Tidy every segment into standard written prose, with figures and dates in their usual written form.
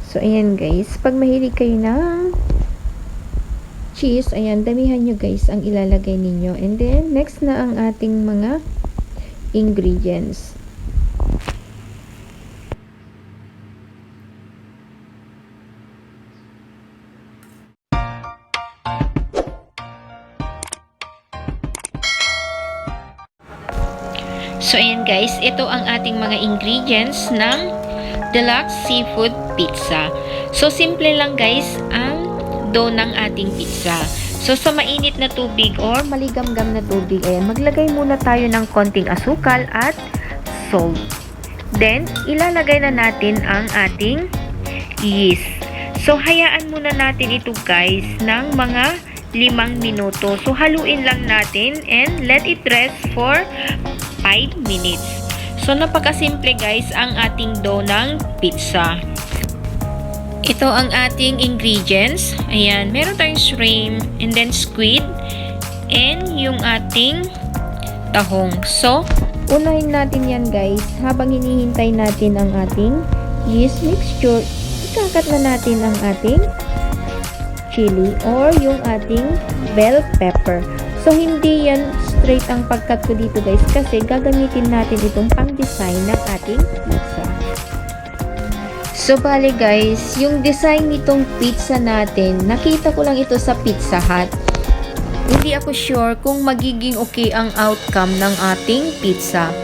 So, ayan guys. Pag mahilig kayo ng cheese, ayan, damihan nyo guys ang ilalagay ninyo. And then, next na ang ating mga ingredients. So, ayan guys, ito ang ating mga ingredients ng Deluxe Seafood Pizza. So, simple lang guys ang dough ng ating pizza. So, sa mainit na tubig or maligamgam na tubig, ayan, maglagay muna tayo ng konting asukal at salt. Then, ilalagay na natin ang ating yeast. So, hayaan muna natin ito guys ng mga 5 minuto. So, haluin lang natin and let it rest for 5 minutes. So, napakasimple guys ang ating dough ng pizza. Ito ang ating ingredients. Ayan, meron tayong shrimp and then squid and yung ating tahong. So, unahin natin yan guys. Habang hinihintay natin ang ating yeast mixture, ikakat na natin ang ating chili or yung ating bell pepper. So, hindi yan straight ang pagkat ko dito guys kasi gagamitin natin itong pang-design ng ating pizza. So, bale guys, yung design nitong pizza natin, nakita ko lang ito sa Pizza Hut. Hindi ako sure kung magiging okay ang outcome ng ating pizza.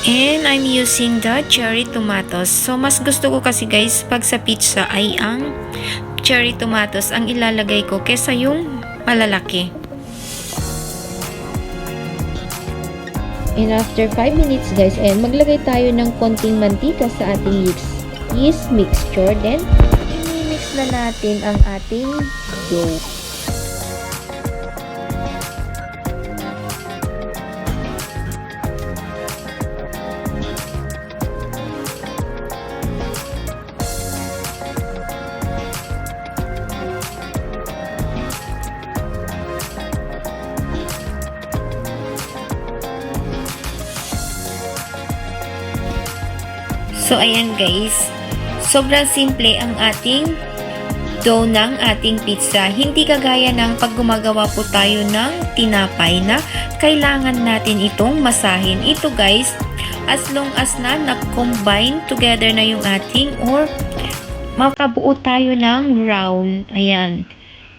And I'm using the cherry tomatoes. So, mas gusto ko kasi guys, pag sa pizza ay ang cherry tomatoes ang ilalagay ko kesa yung malalaki. And after 5 minutes guys, ayan, maglagay tayo ng konting mantika sa ating yeast mixture. Then, i-mix na natin ang ating dough. So, ayan guys. Sobrang simple ang ating dough ng ating pizza. Hindi kagaya ng pag gumagawa po tayo ng tinapay na kailangan natin itong masahin. Ito guys, as long as na nag-combine together na yung ating or makabuo tayo ng round. Ayan.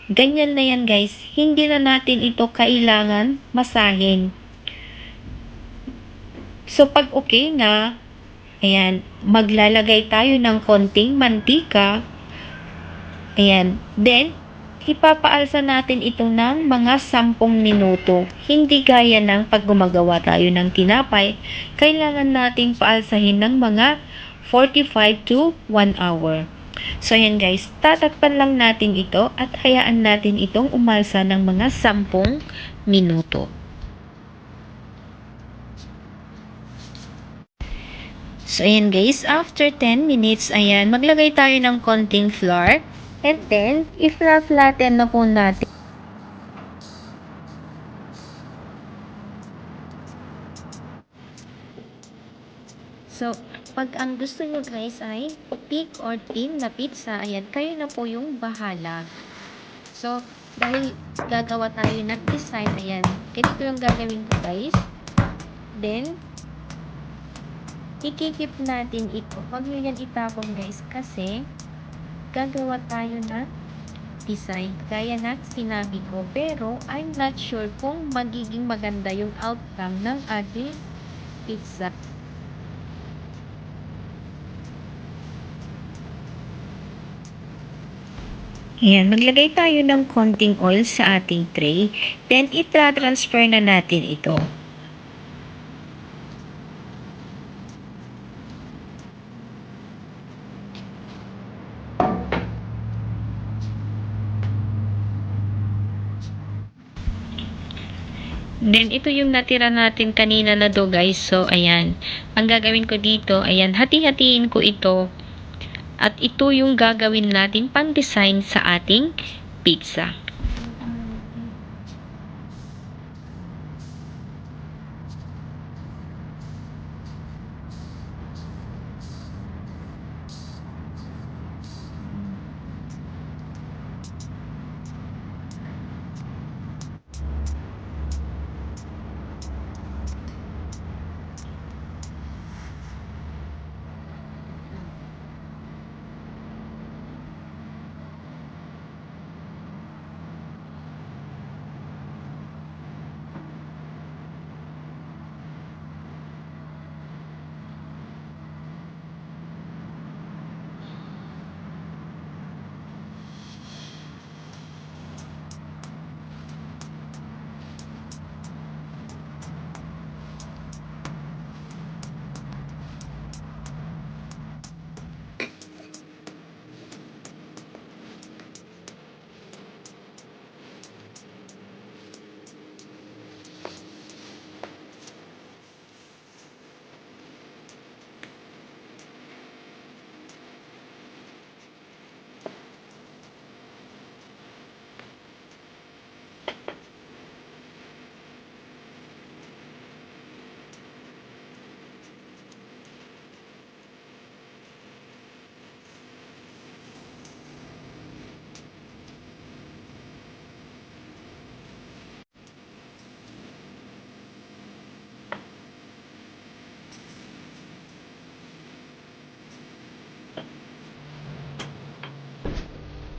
Ganyan na yan guys. Hindi na natin ito kailangan masahin. So, pag okay na, ayan, maglalagay tayo ng konting mantika. Ayan. Then, ipapaalsa natin ito ng mga 10 minuto. Hindi gaya ng pag gumagawa tayo ng tinapay, kailangan nating paalsahin ng mga 45 to 1 hour. So, ayan guys, tatakpan lang natin ito at hayaan natin itong umalsa ng mga 10 minuto. So, ayan guys, after 10 minutes, ayan, maglagay tayo ng konting flour. And then, i-flatten na po natin. So, pag ang gusto nyo guys ay thick or thin na pizza, ayan, kayo na po yung bahala. So, dahil gagawa tayo ng design, ayan, ganito yung gagawin ko guys. Then, ikikip natin ito. Huwag nyo yan itapon guys kasi gagawa tayo ng design gaya ng sinabi ko. Pero I'm not sure kung magiging maganda yung outcome ng ating pizza. Ayan, maglagay tayo ng konting oil sa ating tray. Then, itra-transfer na natin ito. Then, ito yung natira natin kanina na dough, guys. So, ayan. Ang gagawin ko dito, ayan, hati-hatiin ko ito. At ito yung gagawin natin pang-design sa ating pizza.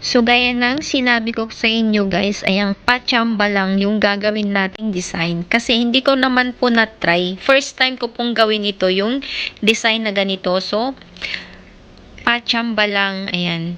So, gaya ng sinabi ko sa inyo guys, ayang pachamba lang yung gagawin nating design. Kasi hindi ko naman po na-try. First time ko pong gawin ito, yung design na ganito. So, pachamba lang, ayan.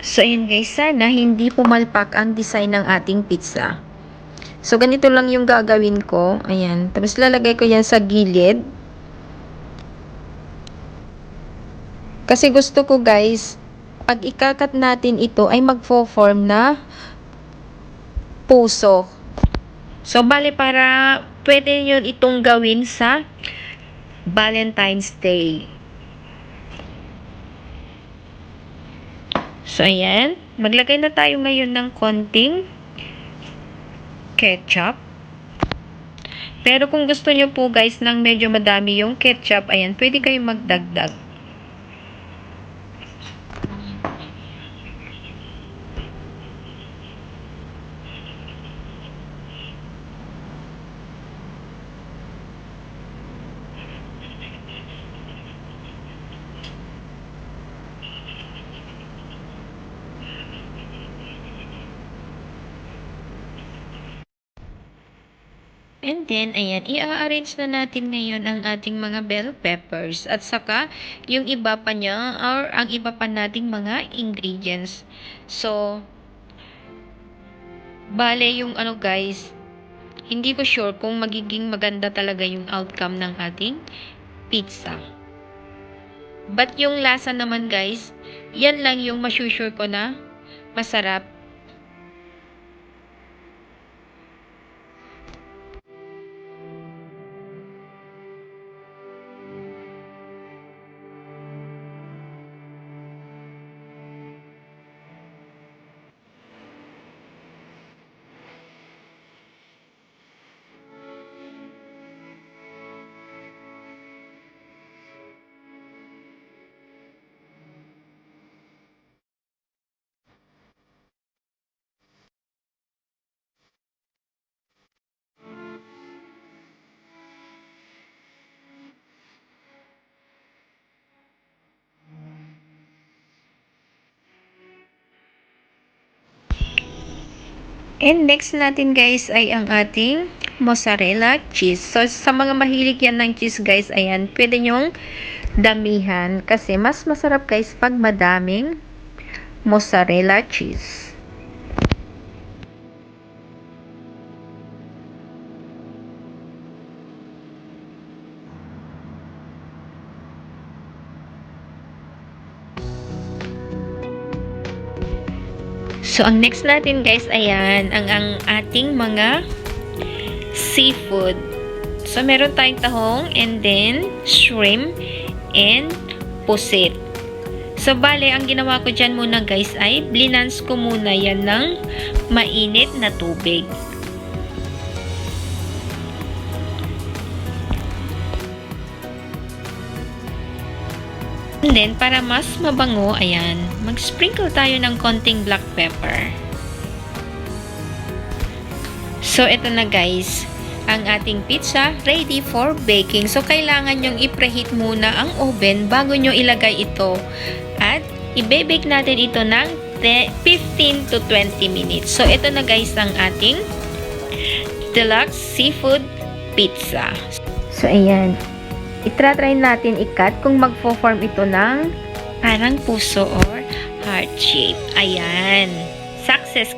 So, ayun guys, sana hindi pumalpak ang design ng ating pizza. So, ganito lang yung gagawin ko. Ayan. Tapos, lalagay ko yan sa gilid. Kasi gusto ko guys, pag ikakat natin ito ay magfo-form na puso. So, bale para pwede nyo itong gawin sa Valentine's Day. So, ayan. Maglagay na tayo ngayon ng konting ketchup. Pero kung gusto nyo po guys ng medyo madami yung ketchup, ayan, pwede kayong magdagdag. And then, ayan, i-arrange na natin ngayon ang ating mga bell peppers at saka yung iba pa niya or ang iba pa nating mga ingredients. So, bale yung ano guys, hindi ko sure kung magiging maganda talaga yung outcome ng ating pizza. But yung lasa naman guys, yan lang yung masusure ko na masarap. And next natin guys ay ang ating mozzarella cheese. So sa mga mahilig yan ng cheese guys, ayan, pwede nyong damihan kasi mas masarap guys pag madaming mozzarella cheese. So, ang next natin guys, ayan, ang ating mga seafood. So, meron tayong tahong and then shrimp and pusit. So, bale, ang ginawa ko dyan muna guys ay blinans ko muna yan ng mainit na tubig. And then, para mas mabango, ayan, mag-sprinkle tayo ng konting black pepper. So, ito na guys, ang ating pizza ready for baking. So, kailangan nyong i-preheat muna ang oven bago nyo ilagay ito. At, i-bake natin ito ng 15 to 20 minutes. So, ito na guys ang ating deluxe seafood pizza. So, ayan. Itra-try natin i-cut kung magfo-form ito ng parang puso or heart shape. Ayan. Success